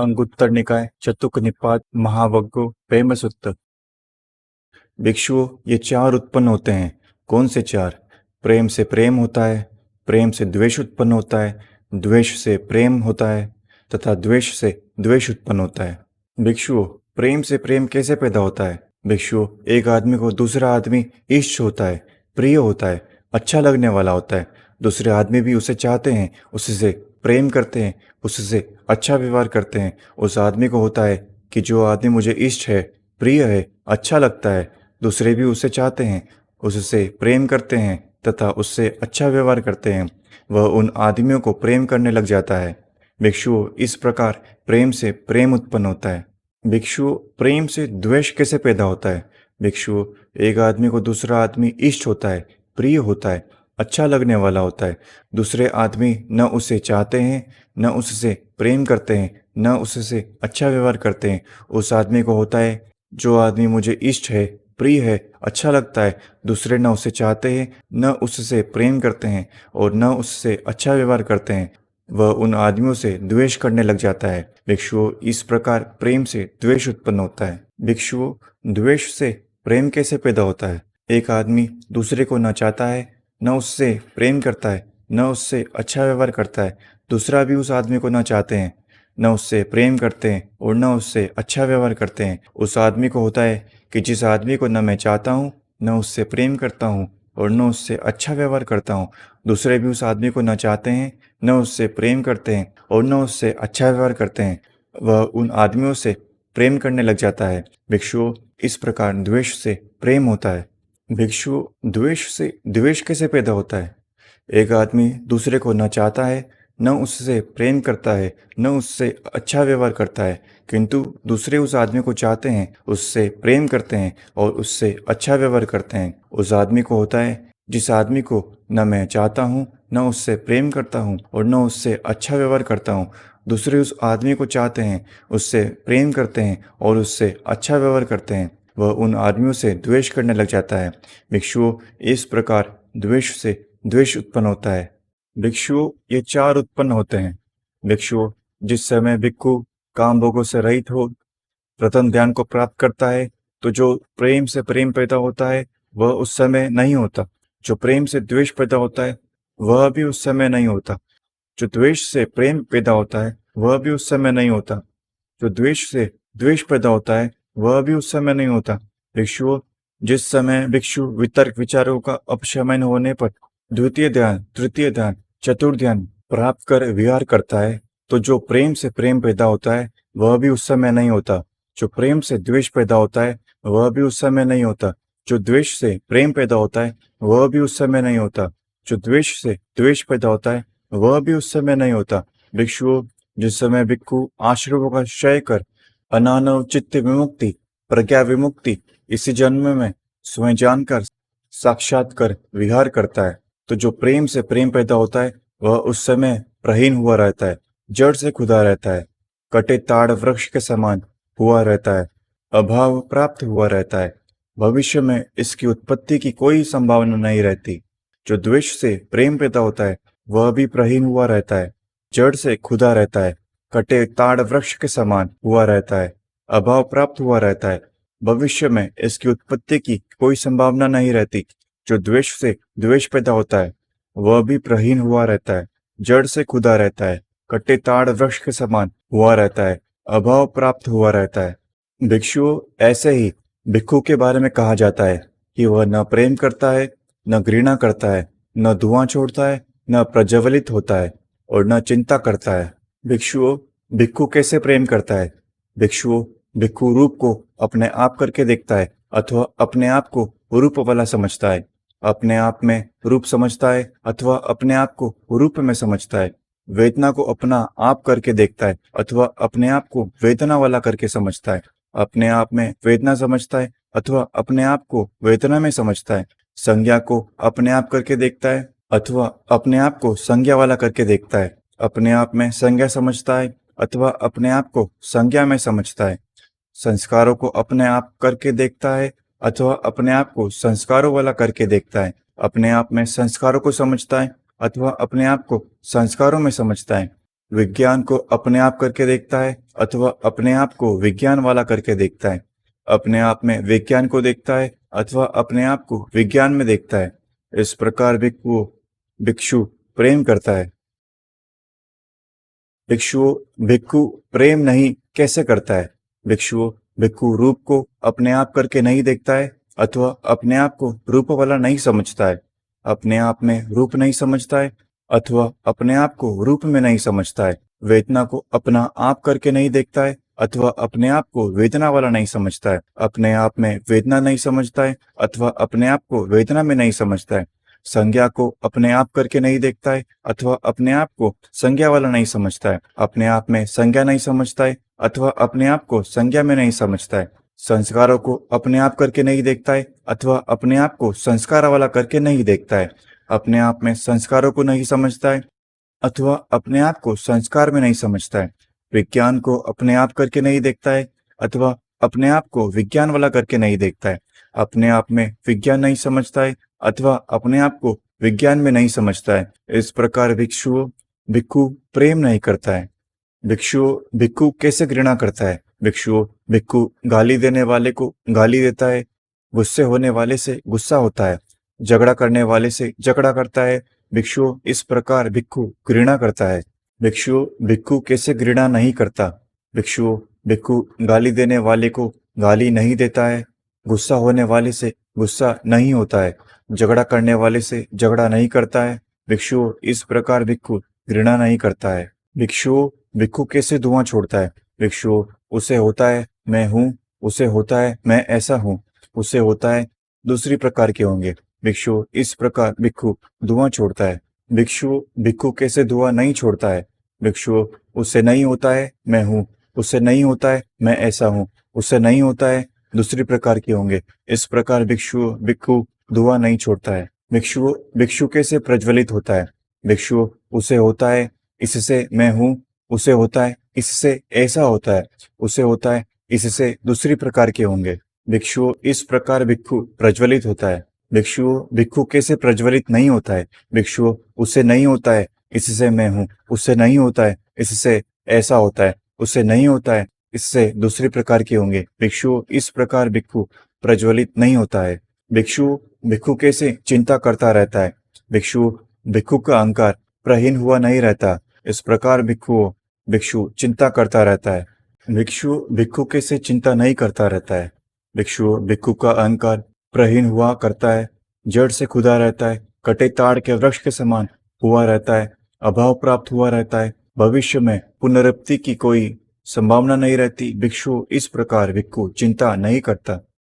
अंगुत्तर निकाय चतुक निपात महावग्गो प्रेम सूत्र। भिक्षुओं, ये चार उत्पन्न होते हैं। कौन से चार? प्रेम से प्रेम होता है, प्रेम से द्वेष उत्पन्न होता है, द्वेष से प्रेम होता है तथा द्वेष से द्वेष उत्पन्न होता है। भिक्षुओं, प्रेम से प्रेम कैसे पैदा होता है? भिक्षुओं, एक आदमी को दूसरा आदमी इष्ट होता है, प्रिय होता है, अच्छा लगने वाला होता है। दूसरे आदमी भी उसे चाहते हैं, उससे प्रेम करते हैं, उससे अच्छा व्यवहार करते हैं। उस आदमी को होता है कि जो आदमी मुझे इष्ट है, प्रिय है, अच्छा लगता है, दूसरे भी उसे चाहते हैं, उससे प्रेम करते हैं तथा उससे अच्छा व्यवहार करते हैं। वह उन आदमियों को प्रेम करने लग जाता है। भिक्षुओं, इस प्रकार प्रेम से प्रेम उत्पन्न होता है। भिक्षुओं, प्रेम से द्वेष कैसे पैदा होता है? भिक्षुओं, एक आदमी को दूसरा आदमी इष्ट होता है, प्रिय होता है, अच्छा लगने वाला होता है। दूसरे आदमी न उसे चाहते हैं, न उससे प्रेम करते हैं, न उससे अच्छा व्यवहार करते हैं। उस आदमी को होता है जो आदमी मुझे इष्ट है, प्रिय है, अच्छा लगता है, दूसरे न उसे चाहते हैं, न उससे प्रेम करते हैं और न उससे अच्छा व्यवहार करते हैं। वह उन आदमियों से द्वेष करने लग जाता है। भिक्षुओं, इस प्रकार प्रेम से द्वेष उत्पन्न होता है। भिक्षुओं, द्वेष से प्रेम कैसे पैदा होता है? एक आदमी दूसरे को न चाहता है, न उससे प्रेम करता है, न उससे अच्छा व्यवहार करता है। दूसरा भी उस आदमी को न चाहते हैं, न उससे प्रेम करते हैं और न उससे अच्छा व्यवहार करते हैं। उस आदमी को होता है कि जिस आदमी को न मैं चाहता हूँ, न उससे प्रेम करता हूँ और न उससे अच्छा व्यवहार करता हूँ, दूसरे भी उस आदमी को न चाहते हैं, न उससे प्रेम करते हैं और न उससे अच्छा व्यवहार करते हैं। वह उन आदमियों से प्रेम करने लग जाता है। भिक्षुओं, इस प्रकार द्वेष से प्रेम होता है। भिक्षुओं, द्वेष से द्वेष कैसे पैदा होता है? एक आदमी दूसरे को न चाहता है, न उससे प्रेम करता है, न उससे अच्छा व्यवहार करता है, किंतु दूसरे उस आदमी को चाहते हैं, उससे प्रेम करते हैं और उससे अच्छा व्यवहार करते हैं। उस आदमी को होता है जिस आदमी को न मैं चाहता हूँ, न उससे प्रेम करता हूँ और न उससे अच्छा व्यवहार करता हूँ, दूसरे उस आदमी को चाहते हैं, उससे प्रेम करते हैं और उससे अच्छा व्यवहार करते हैं। वह उन आदमियों से द्वेष करने लग जाता है। भिक्षुओं, इस प्रकार द्वेष से द्वेष उत्पन्न होता है। भिक्षुओं, ये चार उत्पन्न होते हैं। भिक्षुओं, जिस समय भिक्षु काम भोगों से रहित हो प्रथम ध्यान को प्राप्त करता है, तो जो प्रेम से प्रेम पैदा होता है वह उस समय नहीं होता। जो प्रेम से द्वेष पैदा होता है वह भी उस समय नहीं होता। जो द्वेष से प्रेम पैदा होता है वह भी उस समय नहीं होता। जो द्वेष से द्वेष पैदा होता है वह भी उस समय नहीं होता। भिक्षुओं, जिस समय भिक्षु वितर्क विचारों का अपशमन होने पर द्वितीय ध्यान, तृतीय ध्यान, चतुर्थ ध्यान प्राप्त कर विहार करता है, तो जो प्रेम से प्रेम पैदा होता है वह भी उस समय नहीं होता। जो प्रेम से द्वेष पैदा होता है वह भी उस समय नहीं होता। जो द्वेष से प्रेम पैदा होता है वह भी उस समय नहीं होता। जो द्वेष से द्वेष पैदा होता है वह भी उस समय नहीं होता। भिक्षुओं, जिस समय भिक्षु आश्रमों का क्षय कर अनानव चित्त विमुक्ति, प्रज्ञा विमुक्ति इसी जन्म में स्वयं जानकर साक्षात कर विहार करता है, तो जो प्रेम से प्रेम पैदा होता है वह उस समय प्रहीन हुआ रहता है, जड़ से खुदा रहता है, कटे ताड़ वृक्ष के समान हुआ रहता है, अभाव प्राप्त हुआ रहता है। भविष्य में इसकी उत्पत्ति की कोई संभावना नहीं रहती। जो द्वेष से प्रेम पैदा होता है वह भी प्रहीन हुआ रहता है, जड़ से खुदा रहता है, कटे ताड़ वृक्ष के समान हुआ रहता है, अभाव प्राप्त हुआ रहता है। भविष्य में इसकी उत्पत्ति की कोई संभावना नहीं रहती। जो द्वेष से द्वेष पैदा होता है वह भी प्रहीन हुआ रहता है, जड़ से खुदा रहता है, कटे ताड़ वृक्ष के समान हुआ रहता है, अभाव प्राप्त हुआ रहता है। भिक्षुओं, ऐसे ही भिक्षु के बारे में कहा जाता है कि वह न प्रेम करता है, न घृणा करता है, न धुआं छोड़ता है, न प्रज्वलित होता है और न चिंता करता है। भिक्षुओं, भिक्षु कैसे प्रेम करता है? भिक्षुओं, भिक्षु रूप को अपने आप करके देखता है अथवा अपने आप को रूप वाला समझता है, अपने आप में रूप समझता है अथवा अपने आप को रूप में समझता है, वेदना को अपना आप करके देखता है अथवा अपने आप को वेदना वाला करके समझता है, अपने आप में वेदना समझता है अथवा अपने आप को वेदना में समझता है, संज्ञा को अपने आप करके देखता है अथवा अपने आप को संज्ञा वाला करके देखता है, अपने आप में संज्ञा समझता है अथवा अपने आप को संज्ञा में समझता है, संस्कारों को अपने आप करके देखता है अथवा अपने आप को संस्कारों वाला करके देखता है, अपने आप में संस्कारों को समझता है अथवा अपने आप को संस्कारों में समझता है। विज्ञान को अपने आप करके देखता है अथवा अपने आप को विज्ञान वाला करके देखता है, अपने आप में विज्ञान को देखता है अथवा अपने आप को विज्ञान में देखता है। इस प्रकार भिक्षु प्रेम करता है। भिक्षु प्रेम नहीं कैसे करता है? भिक्षु रूप को अपने आप करके नहीं देखता है अथवा अपने आप को रूप वाला नहीं समझता है, अपने आप में रूप नहीं समझता है अथवा अपने आप को रूप में नहीं समझता है। वेदना को अपना आप करके नहीं देखता है अथवा अपने आप को वेदना वाला नहीं समझता है, अपने आप में वेदना नहीं समझता है अथवा अपने आप को वेदना में नहीं समझता है। संज्ञा को अपने आप करके नहीं देखता है अथवा अपने आप को संज्ञा वाला नहीं समझता है, अपने आप में संज्ञा नहीं समझता है अथवा अपने आप को संज्ञा में नहीं समझता है। संस्कारों को अपने आप करके नहीं देखता है अथवा अपने आप को संस्कार वाला करके नहीं देखता है, अपने आप में संस्कारों को नहीं समझता है अथवा अपने आप को संस्कार में नहीं समझता है। विज्ञान को अपने आप करके नहीं देखता है अथवा अपने आप को विज्ञान वाला करके नहीं देखता है, अपने आप में विज्ञान नहीं समझता है अथवा अपने आप को विज्ञान में नहीं समझता है। इस प्रकार भिक्षु प्रेम नहीं करता है। भिक्षु कैसे घृणा करता है? भिक्षु गाली देने वाले को गाली देता है, गुस्से होने वाले से गुस्सा होता है, झगड़ा करने वाले से झगड़ा करता है। इस प्रकार भिक्षु घृणा करता है। भिक्षु कैसे घृणा नहीं करता? भिक्षु गाली देने वाले को गाली नहीं देता है, गुस्सा होने वाले से गुस्सा नहीं होता है, झगड़ा करने वाले से झगड़ा नहीं करता है। इस प्रकार भिक्षु घृणा नहीं करता है। भिक्षु कैसे धुआं छोड़ता है? उसे होता है मैं हूँ, उसे होता है मैं ऐसा हूँ, उसे होता है दूसरी प्रकार के होंगे। इस प्रकार भिक्षु धुआं छोड़ता है। भिक्षु कैसे धुआं नहीं छोड़ता है? उसे नहीं होता है मैं हूँ, उसे नहीं होता है मैं ऐसा हूँ, उसे नहीं होता है दूसरी प्रकार के होंगे। इस प्रकार भिक्षु धुआं नहीं छोड़ता है। भिक्षु कैसे प्रज्वलित होता है? उसे होता है इससे मैं हूँ, उसे होता है इससे ऐसा होता है, उसे होता है इससे दूसरी प्रकार के होंगे। इस प्रकार भिक्षु प्रज्वलित होता है। भिक्षु कैसे प्रज्वलित नहीं होता है? उसे नहीं होता है इससे मैं हूँ, उसे नहीं होता है इससे ऐसा होता है, उसे नहीं होता है इससे दूसरी प्रकार के होंगे। इस प्रकार भिक्षु प्रज्वलित नहीं होता है। भिक्षु कैसे चिंता करता रहता है? भिक्षु का अहंकार प्रहीन हुआ नहीं रहता। इस प्रकार भिक्षु चिंता करता रहता है। भिक्षु कैसे चिंता नहीं करता रहता है? भिक्षु का अहंकार प्रहीन हुआ करता है, जड़ से खुदा रहता है, कटे ताड़ के वृक्ष के समान हुआ रहता है, अभाव प्राप्त हुआ रहता है, भविष्य में पुनरुक्ति की कोई संभावना नहीं रहती। इस प्रकार भिक्षु चिंता नहीं करता।